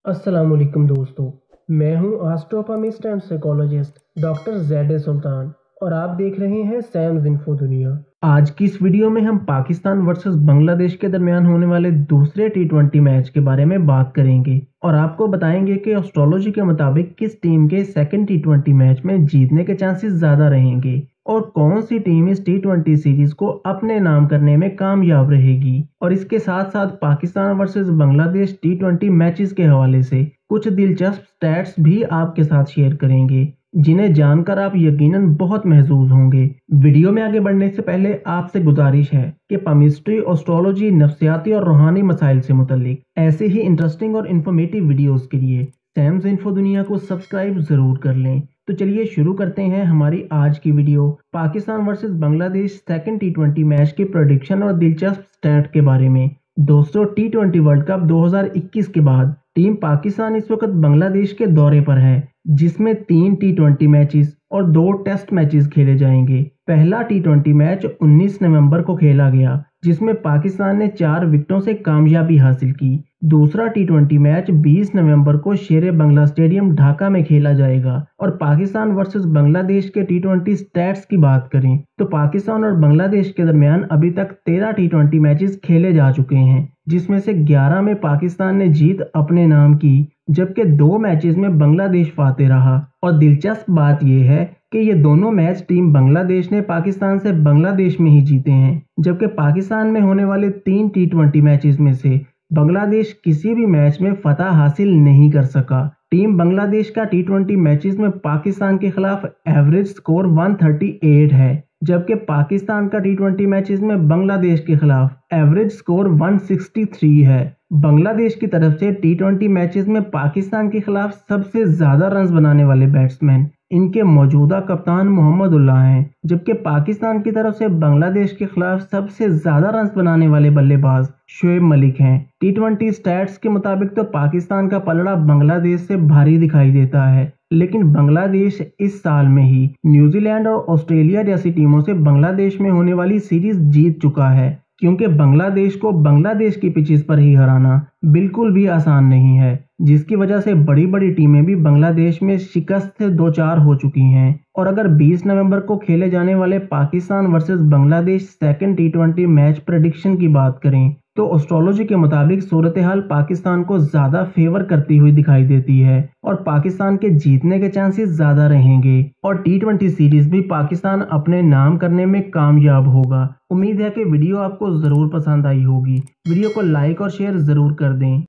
अस्सलाम वालेकुम दोस्तों। मैं हूं एस्ट्रोपमिस्ट एंड साइकोलॉजिस्ट डॉक्टर ज़ैद सुल्तान और आप देख रहे हैं सैम्स इन्फो दुनिया। आज की इस वीडियो में हम पाकिस्तान वर्सेस बांग्लादेश के दरमियान होने वाले दूसरे टी20 मैच के बारे में बात करेंगे और आपको बताएंगे कि एस्ट्रोलॉजी के मुताबिक किस टीम के सेकंड टी20 मैच में जीतने के चांसेस ज़्यादा रहेंगे और कौन सी टीम इस टी20 सीरीज को अपने नाम करने में कामयाब रहेगी। और इसके साथ साथ पाकिस्तान वर्सेस बांग्लादेश टी20 मैचेस के हवाले से कुछ दिलचस्प स्टैट्स भी आपके साथ शेयर करेंगे जिन्हें जानकर आप यकीनन बहुत महसूस होंगे। वीडियो में आगे बढ़ने से पहले आपसे गुजारिश है कि पामिस्ट्री, एस्ट्रोलॉजी, नफ्सियाती और रूहानी मसाइल से मुतल्लिक ऐसे ही इंटरेस्टिंग और इन्फॉर्मेटिव वीडियोस के लिए सैम्स इन्फो दुनिया को सब्सक्राइब जरूर कर लें। तो चलिए शुरू करते हैं हमारी आज की video Pakistan versus Bangladesh second टी20 मैच के प्रेडिक्शन और दिलचस्प स्टैट के बारे में। दोस्तों, टी20 वर्ल्ड कप 2021 के बाद टीम पाकिस्तान इस वक्त बांग्लादेश के दौरे पर है जिसमें 3 टी20 मैचेस और 2 टेस्ट मैचेस खेले जाएंगे। पहला टी20 मैच 19 नवंबर को खेला गया जिसमें पाकिस्तान ने 4 विकेटों से कामयाबी हासिल की। दूसरा टी20 मैच 20 नवंबर को शेरे बंगला स्टेडियम ढाका में खेला जाएगा। और पाकिस्तान वर्सेस बांग्लादेश के टी20 स्टैट्स की बात करें तो पाकिस्तान और बांग्लादेश के दरमियान अभी तक 13 टी20 मैचेस खेले जा चुके हैं जिसमें से 11 में पाकिस्तान ने जीत अपने नाम की जबकि 2 मैचेस में बांग्लादेश फाते रहा। और दिलचस्प बात यह है कि ये दोनों मैच टीम बांग्लादेश ने पाकिस्तान से बांग्लादेश में ही जीते हैं जबकि पाकिस्तान में होने वाले 3 टी20 मैचेस में से बांग्लादेश किसी भी मैच में फतह हासिल नहीं कर सका। टीम बांग्लादेश का टी20 मैचेस में पाकिस्तान के खिलाफ एवरेज स्कोर 138 है जबकि पाकिस्तान का टी20 मैचेस में बांग्लादेश के खिलाफ एवरेज स्कोर 163 है। बांग्लादेश की तरफ से टी20 मैचेस में पाकिस्तान के खिलाफ सबसे ज्यादा रन्स बनाने वाले बैट्समैन इनके मौजूदा कप्तान मोहम्मद उल्लाह हैं जबकि पाकिस्तान की तरफ से बांग्लादेश के खिलाफ सबसे ज्यादा रन्स बनाने वाले बल्लेबाज शोएब मलिक हैं। टी20 स्टैट्स के मुताबिक तो पाकिस्तान का पलड़ा बांग्लादेश से भारी दिखाई देता है लेकिन बांग्लादेश इस साल में ही न्यूजीलैंड और ऑस्ट्रेलिया जैसी टीमों से बांग्लादेश में होने वाली सीरीज जीत चुका है क्योंकि बांग्लादेश को बांग्लादेश की पिचेस पर ही हराना बिल्कुल भी आसान नहीं है जिसकी वजह से बड़ी बड़ी टीमें भी बांग्लादेश में शिकस्त से दो चार हो चुकी हैं। और अगर 20 नवंबर को खेले जाने वाले पाकिस्तान वर्सेस बांग्लादेश सेकंड टी20 मैच प्रेडिक्शन की बात करें तो एस्ट्रोलॉजी के मुताबिक सूरत हाल पाकिस्तान को ज्यादा फेवर करती हुई दिखाई देती है और पाकिस्तान के जीतने के चांसेस ज्यादा रहेंगे और टी20 सीरीज भी पाकिस्तान अपने नाम करने में कामयाब होगा। उम्मीद है कि वीडियो आपको जरूर पसंद आई होगी। वीडियो को लाइक और शेयर जरूर कर दें।